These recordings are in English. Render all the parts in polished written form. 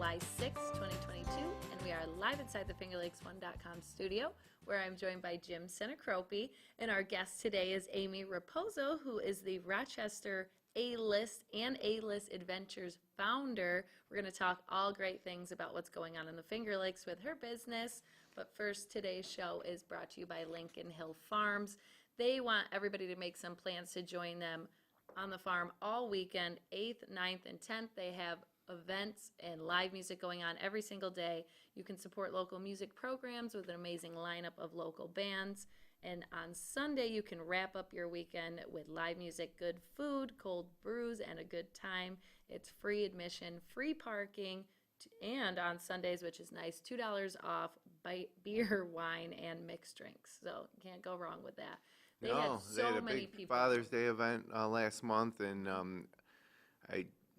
July 6, 2022, and we are live inside the FingerLakes1.com studio, where I'm joined by Jim Sinicropi, and our guest today is Amy Riposo, who is the Rochester A List and Alist Adventures founder. We're going to talk all great things about what's going on in the Finger Lakes with her business, but first, today's show is brought to you by Lincoln Hill Farms. They want everybody to make some plans to join them on the farm all weekend, 8th, 9th, and 10th. They have events and live music going on every single day. You can support local music programs with an amazing lineup of local bands. And on Sunday, you can wrap up your weekend with live music, good food, cold brews, and a good time. It's free admission, free parking, and on Sundays, which is nice, $2 off beer, wine, and mixed drinks. So you can't go wrong with that. They had a big people. Father's Day event last month, and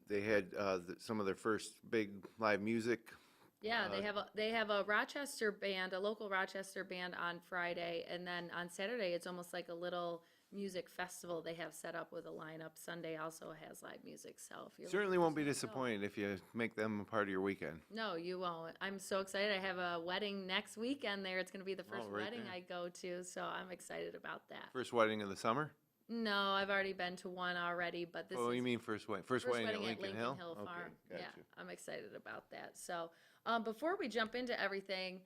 they had some of their first big live music. Yeah, they have a Rochester band, a local Rochester band on Friday, and then on Saturday it's almost like a little music festival they have set up with a lineup. Sunday also has live music, so if you're Certainly won't be disappointed if you make them a part of your weekend. No, you won't. I'm so excited. I have a wedding next weekend there. It's going to be the first wedding I go to, so I'm excited about that. First wedding of the summer? No, I've already been to one already, but this is you mean first wedding? First wedding at Lincoln Hill? Farm. Okay, Yeah, gotcha. I'm excited about that. So before we jump into everything,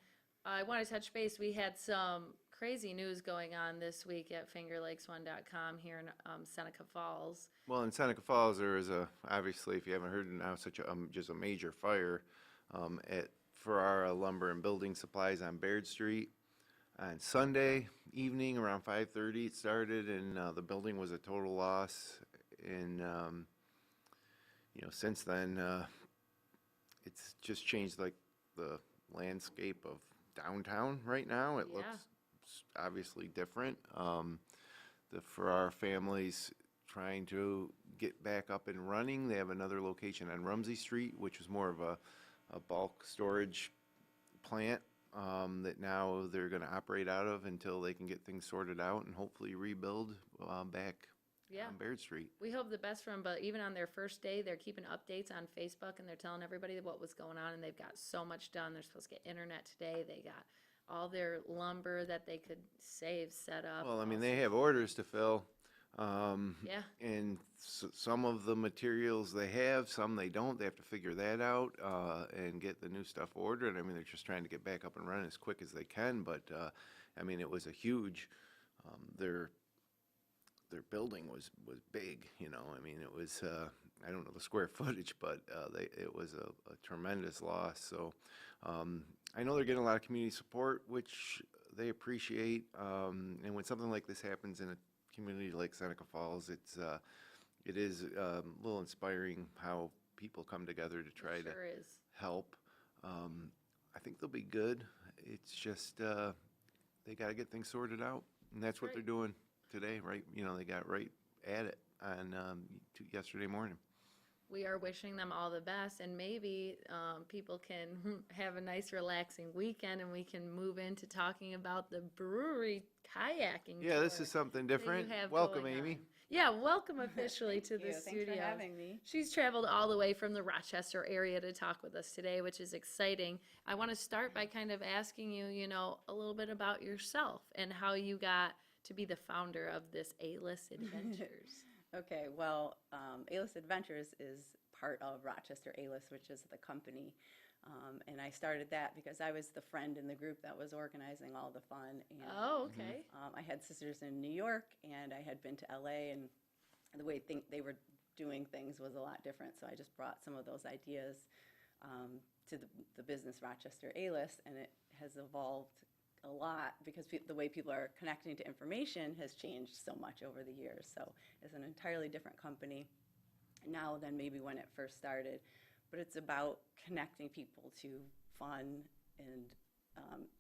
I want to touch base. We had some crazy news going on this week at FingerLakes1.com here in Seneca Falls. Well, in Seneca Falls, there is obviously, if you haven't heard, now just a major fire for our lumber and building supplies on Baird Street. On Sunday evening around 5:30 it started, and the building was a total loss. And since then, it's just changed like the landscape of downtown right now. It looks obviously different. For our families trying to get back up and running, they have another location on Rumsey Street, which was more of a bulk storage plant that now they're going to operate out of until they can get things sorted out and hopefully rebuild back on Baird Street. We hope the best for them, but even on their first day, they're keeping updates on Facebook, and they're telling everybody what was going on, and they've got so much done. They're supposed to get internet today. They got all their lumber that they could save set up. Well, I mean, they have orders to fill. And some of the materials they have, some they don't. They have to figure that out and get the new stuff ordered. I mean, they're just trying to get back up and running as quick as they can. But I mean, it was a huge. Their building was big. I mean, it was. I don't know the square footage, but it was a tremendous loss. So I know they're getting a lot of community support, which they appreciate. And when something like this happens in a community like Seneca Falls, it is a little inspiring how people come together to try to help. I think they'll be good. It's just they got to get things sorted out, and that's what they're doing today, right? They got right at it on yesterday morning. We are wishing them all the best, and maybe people can have a nice relaxing weekend, and we can move into talking about the brewery kayaking tour. This is something different. Welcome, Amy. Yeah, welcome officially to the studio. Thanks for having me. She's traveled all the way from the Rochester area to talk with us today, which is exciting. I want to start by kind of asking you, a little bit about yourself and how you got to be the founder of this A-List Adventures. Okay, well, Alist Adventures is part of Rochester A List, which is the company. And I started that because I was the friend in the group that was organizing all the fun. And, okay. I had sisters in New York, and I had been to LA, and the way they were doing things was a lot different. So I just brought some of those ideas to the business Rochester A List, and it has evolved a lot because the way people are connecting to information has changed so much over the years. So it's an entirely different company now than maybe when it first started. But it's about connecting people to fun and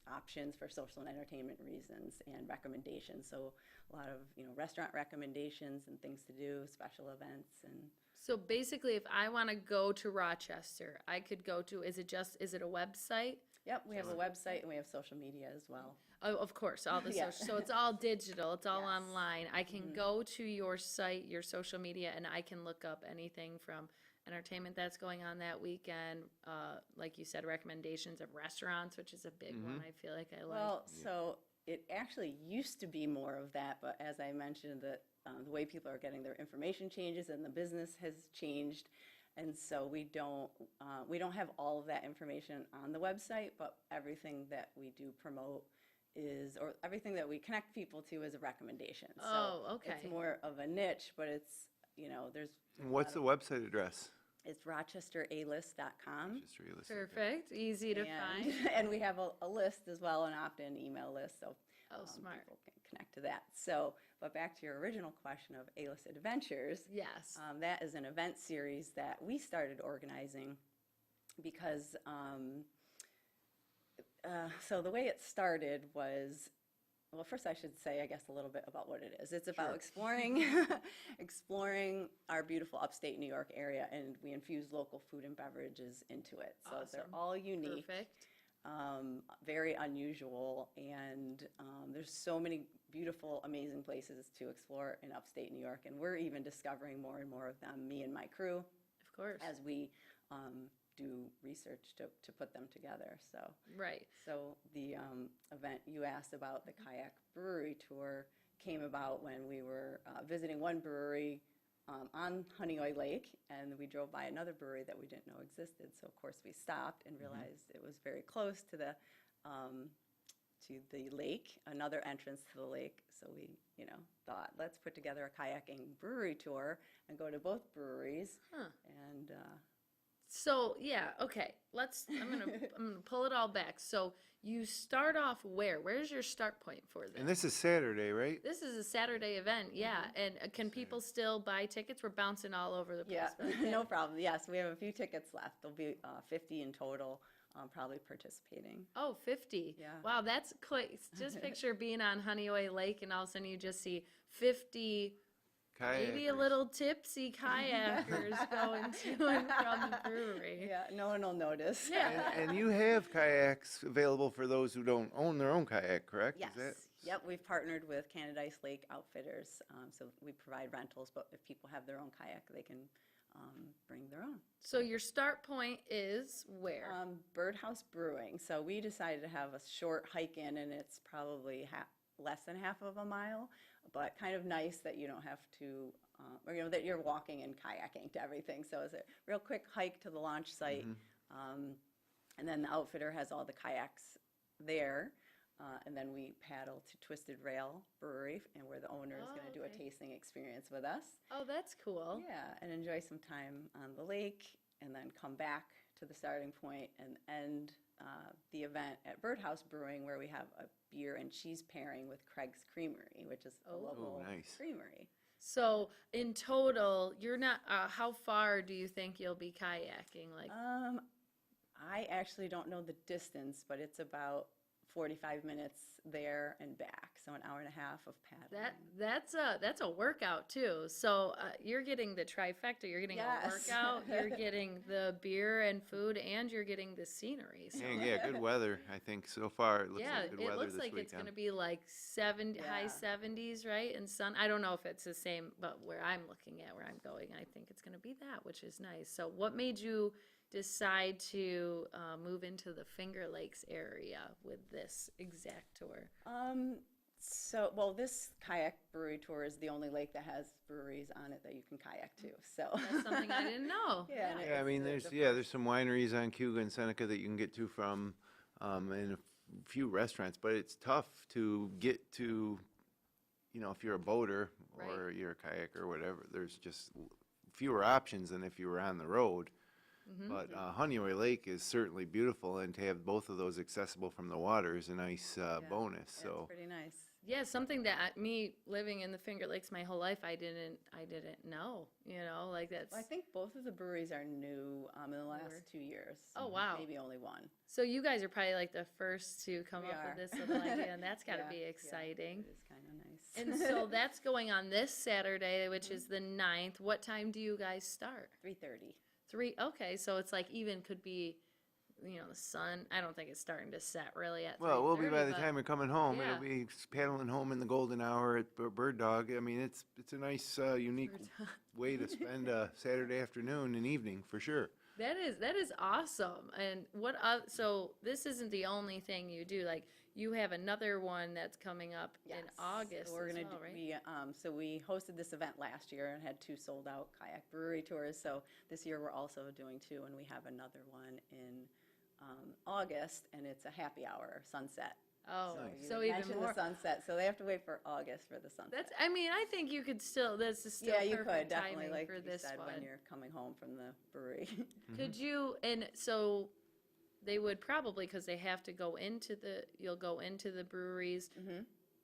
options for social and entertainment reasons and recommendations. So a lot of restaurant recommendations and things to do, special events. And so basically, if I want to go to Rochester, I could go to, is it a website? Yep, we have a website and we have social media as well. Oh, of course, all the Yeah. social. So it's all digital. It's all Yes. online. I can go to your site, your social media, and I can look up anything from entertainment that's going on that weekend. Like you said, recommendations of restaurants, which is a big one. I feel like I like. Well, so it actually used to be more of that, but as I mentioned, the way people are getting their information changes and the business has changed. And so we don't have all of that information on the website, but everything that we do promote or everything that we connect people to is a recommendation. Oh, So okay. it's more of a niche, but it's, there's. What's the website address? It's RochesterAList.com. Just realistic. Perfect. Easy to find. And we have a list as well, an opt-in email list, so Smart. people can connect to that. So, but back to your original question of Alist Adventures. Yes. That is an event series that we started organizing because, so the way it started was, well, first I should say, I guess, a little bit about what it is. It's about exploring our beautiful upstate New York area, and we infuse local food and beverages into it. So they're Awesome. all unique. Perfect. Very unusual, and there's so many beautiful, amazing places to explore in upstate New York, and we're even discovering more and more of them, me and my crew, Of course. as we do research to put them together. So, Right. so the event you asked about, the Kayak Brewery Tour, came about when we were visiting one brewery on Honeoye Lake, and we drove by another brewery that we didn't know existed. So of course we stopped and realized it was very close to the lake, another entrance to the lake. So we, thought, let's put together a kayaking brewery tour and go to both breweries. Huh. And So yeah, okay. I'm gonna pull it all back. So you start off where? Where's your start point for this? And this is Saturday, right? This is a Saturday event, yeah. And can people still buy tickets? We're bouncing all over the place. yeah, but- no problem. Yes, we have a few tickets left. There'll be 50 in total, probably participating. Oh, 50. Yeah. Wow, that's quick. Just picture being on Honeoye Lake and all of a sudden you just see 50, maybe a Kayakers. little tipsy kayakers going to and from the brewery. Yeah, no one will notice. Yeah. And you have kayaks available for those who don't own their own kayak, correct? Yes. Is that? Yep, we've partnered with Canadice Lake Outfitters, so we provide rentals, but if people have their own kayak, they can bring their own. So your start point is where? Birdhouse Brewing. So we decided to have a short hike in, and it's probably less than half of a mile, but kind of nice that you don't have to, or that you're walking and kayaking to everything. So it's a real quick hike to the launch site, and then the outfitter has all the kayaks there. And then we paddle to Twisted Rail Brewery, and where the owner is going to do a tasting experience with us. Oh, that's cool. Yeah, and enjoy some time on the lake, and then come back to the starting point and end the event at Birdhouse Brewing, where we have a beer and cheese pairing with Craig's Creamery, which is a local nice. creamery. So in total, you're not, how far do you think you'll be kayaking? Like, I actually don't know the distance, but it's about 45 minutes there and back, so an hour and a half of paddling. that's a workout too. So you're getting the trifecta. You're getting a Yes. workout. You're getting the beer and food, and you're getting the scenery. So Yeah, good weather. I think so far it looks yeah, like good it weather looks this like weekend. it's going to be like high Yeah. 70s, right? And sun. I don't know if it's the same, but where I'm looking at, where I'm going, I think it's going to be that, which is nice. So what made you decide to move into the Finger Lakes area with this exact tour? This Kayak Brewery Tour is the only lake that has breweries on it that you can kayak to. So That's something I didn't know. Yeah, and Yeah, I mean, there's some wineries on Cuba and Seneca that you can get to from, and a few restaurants, but it's tough to get to, if you're a boater or Right. you're a kayaker or whatever. There's just fewer options than if you were on the road. But Honeoye Lake is certainly beautiful, and to have both of those accessible from the water is a nice bonus. it's So pretty nice. Yeah, something that me living in the Finger Lakes my whole life, I didn't know. Like that's. Well, I think both of the breweries are new in the last 2 years. Oh, wow. Maybe only one. So you guys are probably like the first to come We up are. with this little idea, and that's got to Yeah, be yeah, exciting. it is kind of nice. And so that's going on this Saturday, which is the 9th. What time do you guys start? 3:30. 3. Okay, so it's like even could be the sun. I don't think it's starting to set really at. Well, it will be by the 3:30, time you're coming home. yeah. It'll be paddling home in the golden hour at Bird Dog. I mean, it's a nice, unique way to spend a Saturday afternoon and evening for sure. That is awesome. And so this isn't the only thing you do. Like, you have another one that's coming up in August. So we're as gonna well, do, right? we hosted this event last year and had 2 sold out Kayak Brewery Tours. So this year we're also doing 2, and we have another one in August, and it's a happy hour sunset. Oh, you so had even mentioned more. the sunset, so they have to wait for August for the sunset. I think you could still. This is still Yeah, you could perfect definitely, timing like for you this said, one. when you're coming home from the brewery. Could you? And so they would probably, because they have to go into you'll go into the breweries.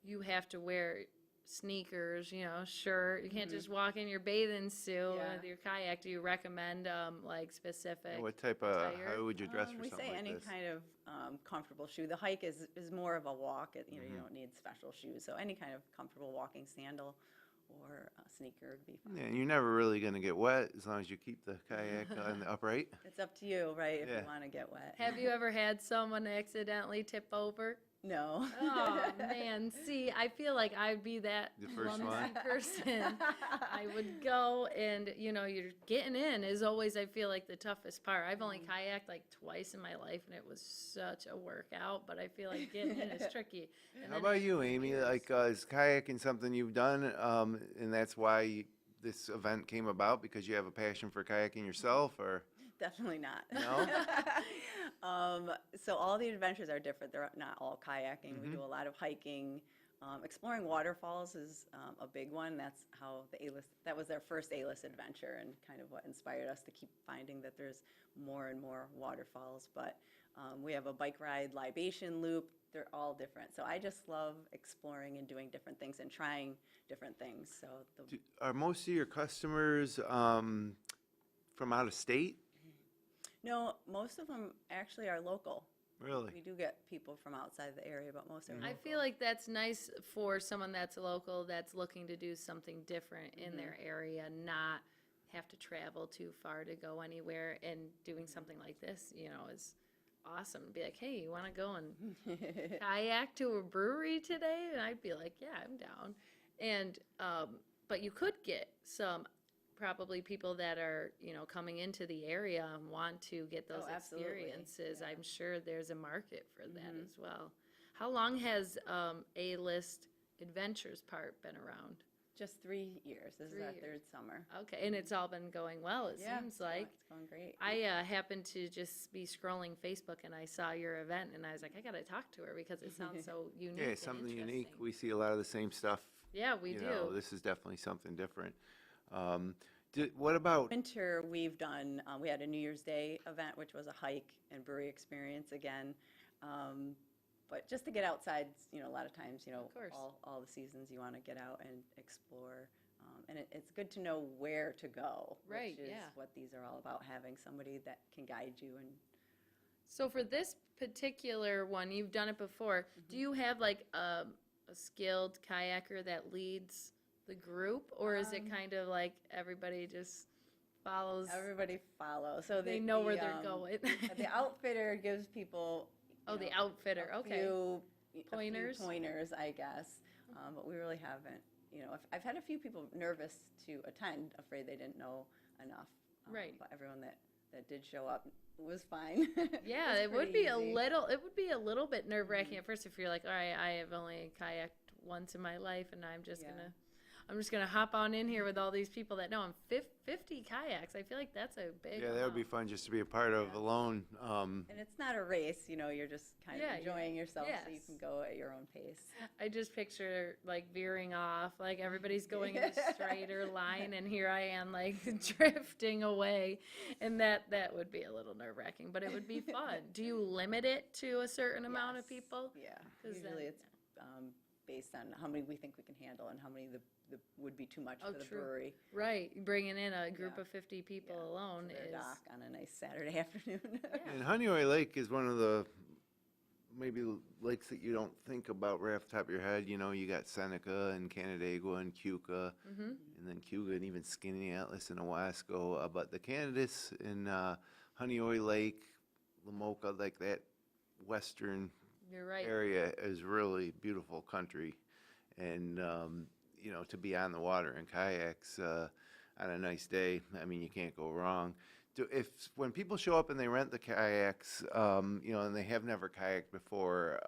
You have to wear sneakers, shirt. You can't just walk in your bathing suit with your kayak. Do you recommend like specific? And what type of, attire? how would you dress for We something say like any this? kind of comfortable shoe. The hike is more of a walk. You don't need special shoes. So any kind of comfortable walking sandal or a sneaker would be fine. Yeah, and you're never really going to get wet as long as you keep the kayak on the upright. It's up to you, right, if Yeah. you want to get wet. Have you ever had someone accidentally tip over? No. Oh man, see, I feel like I'd be that The first clumsy one? person. I would go, and you're getting in is always, I feel like, the toughest part. I've only kayaked like twice in my life, and it was such a workout. But I feel like getting in is tricky. And How then about you, Amy? Like, is kayaking something you've done, and that's why this event came about, because you have a passion for kayaking yourself, or? Definitely not. No? So all the adventures are different. They're not all kayaking. We do a lot of hiking. Exploring waterfalls is a big one. That's how that was their first A-List adventure, and kind of what inspired us to keep finding that there's more and more waterfalls. But we have a bike ride libation loop. They're all different. So I just love exploring and doing different things and trying different things. So Are most of your customers from out of state? no, most of them actually are local. Really? We do get people from outside the area, but most are local. I feel like that's nice for someone that's local, that's looking to do something different in their area, not have to travel too far to go anywhere. And doing something like this, is awesome. Be like, hey, you want to go and kayak to a brewery today? And I'd be like, yeah, I'm down. And but you could get some probably people that are coming into the area and want to get those absolutely. experiences. Yeah. I'm sure there's a market for that as well. How long has A-List Adventures part been around? Just 3 years. This 3 is our years. third summer. Okay, and it's all been going well, it seems like. It's going great. I happened to just be scrolling Facebook, and I saw your event, and I was like, I got to talk to her because it sounds so unique. Yeah, and something unique. interesting. We see a lot of the same stuff. Yeah, we do. This is definitely something different. What about? Winter, we've done, we had a New Year's Day event, which was a hike and brewery experience again. But just to get outside, a lot of times, course. all the seasons you want to get out and explore. And it's good to know where to go, Right, which is yeah. what these are all about, having somebody that can guide you. And So for this particular one, you've done it before. Do you have like a skilled kayaker that leads the group, or is it kind of like everybody just follows? everybody follows. So They know where they're going. The outfitter gives people. Oh, the outfitter. Okay. A few Pointers? pointers, I guess. But we really haven't. I've had a few people nervous to attend, afraid they didn't know enough. Right. But everyone that did show up was fine. Yeah, was it would pretty be easy. it would be a little bit nerve-wracking at first if you're like, all right, I have only kayaked once in my life, and I'm just gonna hop on in here with all these people that know. I'm 50 kayaks. I feel like that's a big. Yeah, that would be fun just to be a part of alone. And it's not a race, you're just kind of Yeah, enjoying yourself, so you yes. can go at your own pace. I just picture like veering off, like everybody's going in a straighter line, and here I am like drifting away, and that would be a little nerve-wracking, but it would be fun. Do you limit it to a certain amount of Yes. people? Yeah, 'Cause usually then- it's based on how many we think we can handle and how many the would be too much Oh, for the true. brewery. Right, bringing in a group Yeah. of 50 people Yeah, alone to their is. dock on a nice Saturday afternoon. And Honeoye Lake is one of the maybe lakes that you don't think about right off the top of your head. You got Seneca and Canandaigua and Keuka, and then Keuka and even Skinny Atlas and Owasco. But the Candidates in Honeoye Lake, Lamoka, like that western You're right. area is really beautiful country. And, to be on the water in kayaks on a nice day, I mean, you can't go wrong. When people show up and they rent the kayaks, and they have never kayaked before,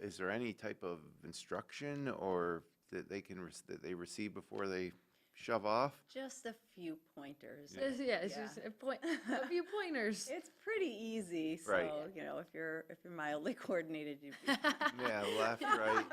is there any type of instruction or that that they receive before they shove off? Just a few pointers. Yeah, it's just a few pointers. It's pretty easy, so Right. if you're mildly coordinated, you'd be Yeah, left, right.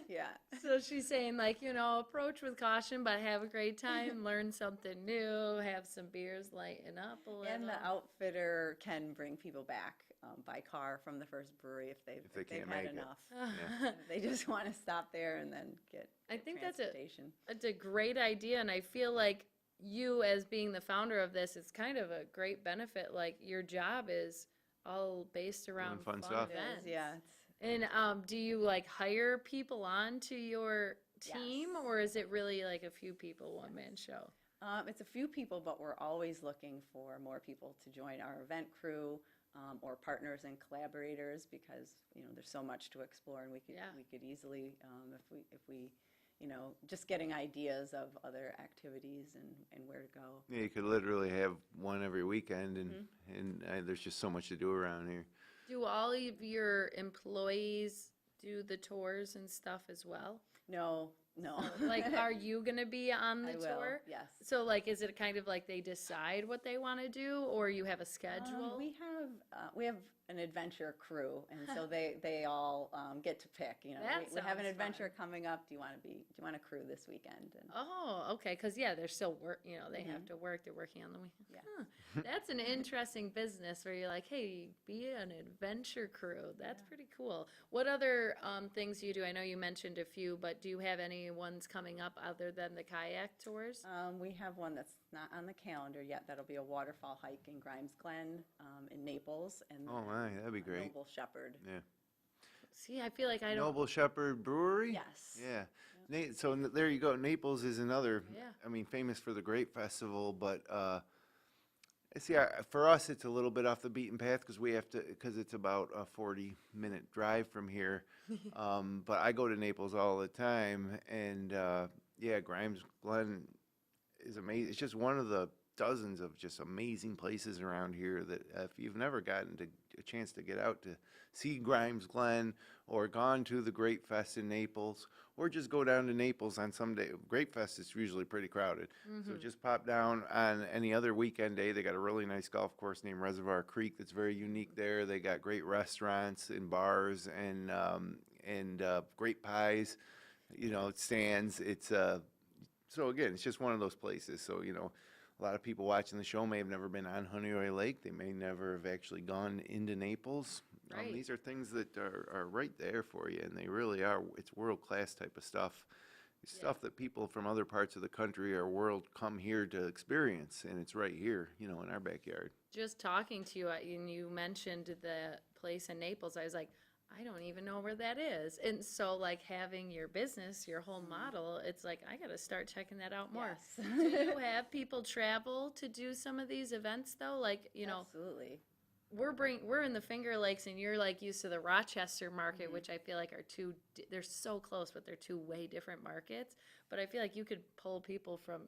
yeah. So she's saying, like, approach with caution, but have a great time, learn something new, have some beers, lighten up a little. And the outfitter can bring people back by car from the first brewery if they've can't had make it. enough. Yeah. If they just want to stop there and then get I think that's a transportation. It's a great idea, and I feel like you, as being the founder of this, it's kind of a great benefit. Like, your job is all based around fun fun stuff. It is, events. yeah. And do you like hire people on to your team, Yes. or is it really like a few people, one man show? It's a few people, but we're always looking for more people to join our event crew or partners and collaborators because there's so much to explore, and we could easily if we just getting ideas of other activities and where to go. Yeah, you could literally have one every weekend, and there's just so much to do around here. Do all of your employees do the tours and stuff as well? No. Like, are you going to be on the I will, tour? yes. So, like, is it kind of like they decide what they want to do, or you have a schedule? We have an adventure crew, and so they all get to pick. We have an sounds adventure fun. coming up. Do you want to crew this weekend? And Oh, okay. Because, yeah, they're still they have to work. They're working on the weekend. Yeah. Huh. That's an interesting business where you're like, hey, be an adventure crew. That's pretty cool. What other things do you do? I know you mentioned a few, but do you have any ones coming up other than the kayak tours? we have one that's not on the calendar yet. That'll be a waterfall hike in Grimes Glen in Naples, and Oh, my, that'd be great. Noble Shepherd. Yeah. See, I feel like I don't. Noble Shepherd Brewery? Yes. Yeah. There you go. Naples is another, Yeah. Famous for the Grape Festival, but see, for us, it's a little bit off the beaten path because it's about a 40-minute drive from here. But I go to Naples all the time, and Grimes Glen is amazing. It's just one of the dozens of just amazing places around here that if you've never gotten a chance to get out to see Grimes Glen or gone to the Grape Fest in Naples or just go down to Naples on some day. Grape Fest is usually pretty crowded. So just pop down on any other weekend day. They got a really nice golf course named Reservoir Creek that's very unique there. They got great restaurants and bars and great pies, stands. So again, it's just one of those places. So, a lot of people watching the show may have never been on Honeoye Lake. They may never have actually gone into Naples. Right. These are things that are right there for you, and they really are. It's world-class type of stuff. It's stuff that people from other parts of the country or world come here to experience, and it's right here, in our backyard. Just talking to you, and you mentioned the place in Naples, I was like, I don't even know where that is. And so, like, having your business, your whole model, it's like, I got to start checking that out more. Yes. Do you have people travel to do some of these events, though? Like, Absolutely. we're in the Finger Lakes, and you're, like, used to the Rochester market, which I feel like they're so close, but they're two way different markets. But I feel like you could pull people from,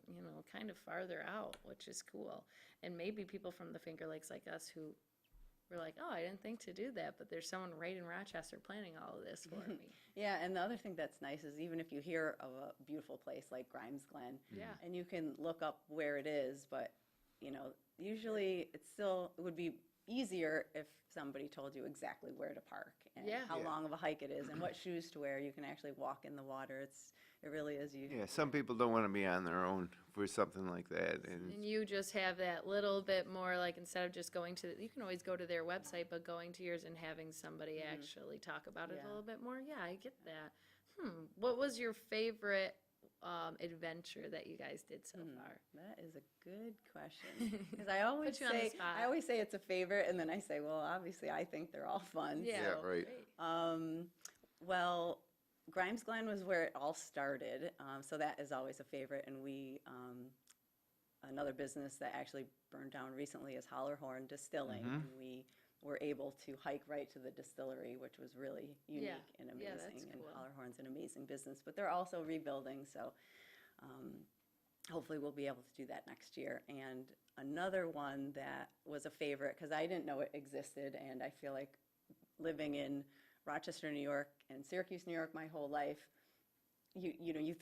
kind of farther out, which is cool. And maybe people from the Finger Lakes like us who we're like, oh, I didn't think to do that, but there's someone right in Rochester planning all of this for me. Yeah, and the other thing that's nice is even if you hear of a beautiful place like Grimes Glen, and you can look up where it is, but usually it would be easier if somebody told you exactly where to park and how long of a hike it is and what shoes to wear. You can actually walk in the water. It really is you. Yeah, some people don't want to be on their own for something like that. And you just have that little bit more, like, instead of just going to, you can always go to their website, but going to yours and having somebody actually talk about it a little bit more. Yeah, I get that. What was your favorite adventure that you guys did so far? That is a good question. Because I always Put you on the spot. I always say it's a favorite, and then I say, well, obviously I think they're all fun. Yeah, Yeah, right. Well, Grimes Glen was where it all started, so that is always a favorite. And another business that actually burned down recently is Hollerhorn Distilling. And we were able to hike right to the distillery, which was really unique and amazing. Yeah, that's and cool. Hollerhorn's an amazing business, but they're also rebuilding, so hopefully we'll be able to do that next year. And another one that was a favorite, because I didn't know it existed, and I feel like living in Rochester, New York, and Syracuse, New York, my whole life, you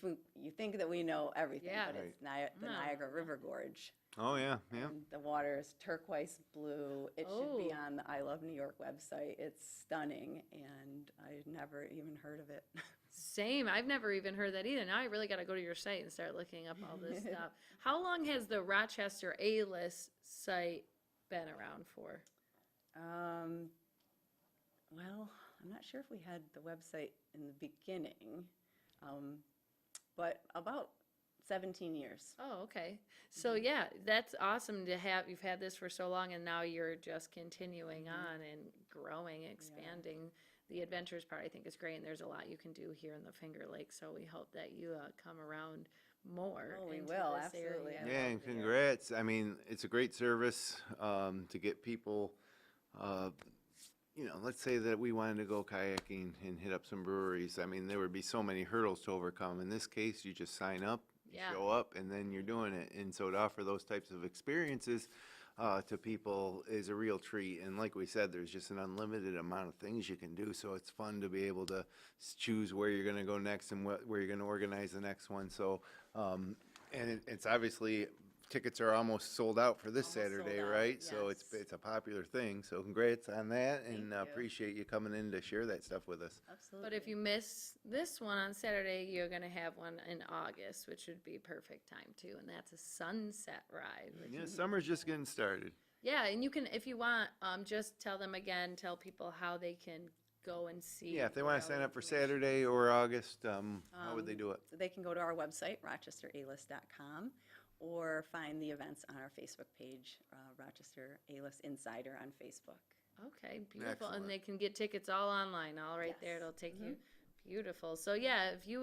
think that we know everything, but it's the Niagara River Gorge. Oh, yeah, yeah. And the water is turquoise blue. It should be on the I Love New York website. It's stunning, and I'd never even heard of it. Same. I've never even heard that either. Now I really got to go to your site and start looking up all this stuff. How long has the Rochester A List site been around for? Well, I'm not sure if we had the website in the beginning, but about 17 years. Oh, okay. So yeah, that's awesome to have. You've had this for so long, and now you're just continuing on and growing, expanding. The adventures part, I think, is great, and there's a lot you can do here in the Finger Lakes. So we hope that you come around more. Oh, we into will, this absolutely. area. Yeah, and congrats. I mean, it's a great service to get people, let's say that we wanted to go kayaking and hit up some breweries. I mean, there would be so many hurdles to overcome. In this case, you just sign up, show up, and then you're doing it. And so to offer those types of experiences to people is a real treat. And like we said, there's just an unlimited amount of things you can do. So it's fun to be able to choose where you're going to go next and where you're going to organize the next one. So, and it's obviously tickets are almost sold out for this Saturday, sold out, right? So yes. it's a popular thing. So congrats on that, and you. appreciate you coming in to share that stuff with us. Absolutely. But if you miss this one on Saturday, you're going to have one in August, which would be perfect time too. And that's a sunset ride. Which Yeah, summer's just getting started. yeah, and you can, if you want, just tell people how they can go and see. Yeah, if they want to sign up for Saturday or August, how would they do it? So they can go to our website, rochesteralist.com, or find the events on our Facebook page, Rochester A List Insider on Facebook. Okay, beautiful. Excellent. And they can get tickets all online, all right there. Yes. It'll take you. Beautiful. So yeah, if you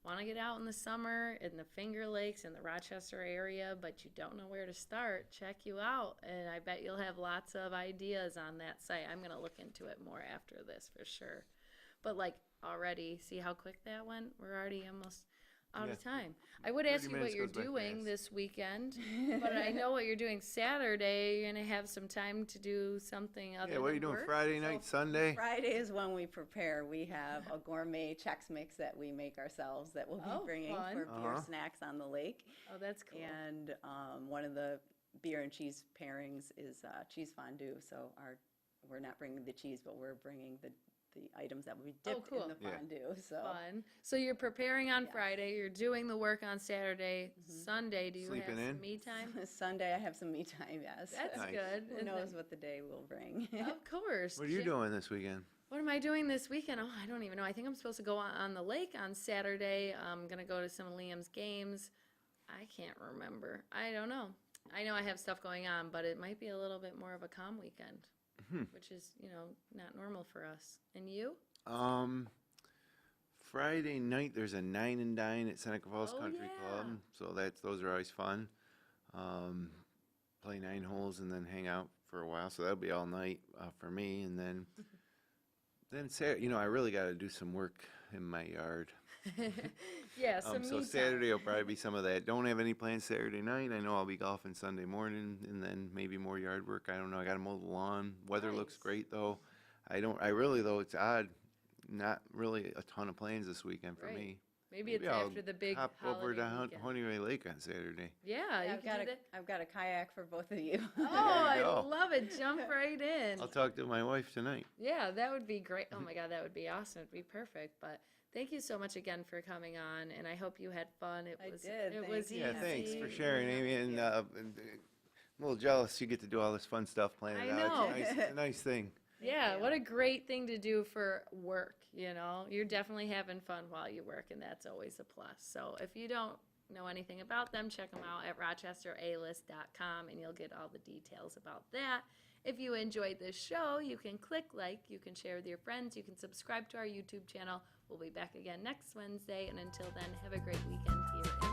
want to get out in the summer in the Finger Lakes in the Rochester area, but you don't know where to start, check you out. And I bet you'll have lots of ideas on that site. I'm going to look into it more after this for sure. But like already, see how quick that went? We're already almost out of time. I would ask you what 30 you're minutes goes by doing fast. this weekend, but I know what you're doing Saturday. You're going to have some time to do something other Yeah, what are you than doing work? Friday night, Sunday? Friday is when we prepare. We have a gourmet Chex Mix that we make ourselves that we'll be Oh, bringing fun. for beer snacks on the lake. Oh, that's cool. And one of the beer and cheese pairings is cheese fondue. So we're not bringing the cheese, but we're bringing the items that will be dipped cool. in the Yeah. fondue. So Fun. So you're preparing on Friday. You're doing the work on Saturday. Sunday, do you Sleeping have in? some me time? Sunday I have some me time, yes. That's Nice. good. Who And knows what the day will bring. then- Of course. What are you doing this weekend? What am I doing this weekend? Oh, I don't even know. I think I'm supposed to go on the lake on Saturday. I'm going to go to some of Liam's games. I can't remember. I don't know. I know I have stuff going on, but it might be a little bit more of a calm weekend, which is, not normal for us. And you? Friday night there's a 9 and Dine at Seneca Falls Oh, Country yeah. Club, so those are always fun. Play 9 holes and then hang out for a while, so that'll be all night for me. And then Saturday, I really got to do some work in my yard. Yeah, some me So time. Saturday will probably be some of that. Don't have any plans Saturday night. I know I'll be golfing Sunday morning, and then maybe more yard work. I don't know. I got to mow the lawn. Weather looks Nice. great though. Though it's odd. Not really a ton of plans this weekend for Right. me. Maybe it's I'll after the big hop over holiday to weekend. Honeoye Lake on Saturday. Yeah, you I've can got do a that. I've got a kayak for both of you. Oh, you I go. love it. Jump right in. I'll talk to my wife tonight. Yeah, that would be great. Oh my God, that would be awesome. It'd be perfect. But thank you so much again for coming on, and I hope you had fun. It I was did, It thank was you. Yeah, easy. thanks for sharing, Amy. And I'm a little jealous you get to do all this fun stuff planning I out. know. It's a nice thing. Yeah, you. what a great thing to do for work, You're definitely having fun while you work, and that's always a plus. So if you don't know anything about them, check them out at rochesteralist.com, and you'll get all the details about that. If you enjoyed this show, you can click like, you can share with your friends, you can subscribe to our YouTube channel. We'll be back again next Wednesday, and until then, have a great weekend here in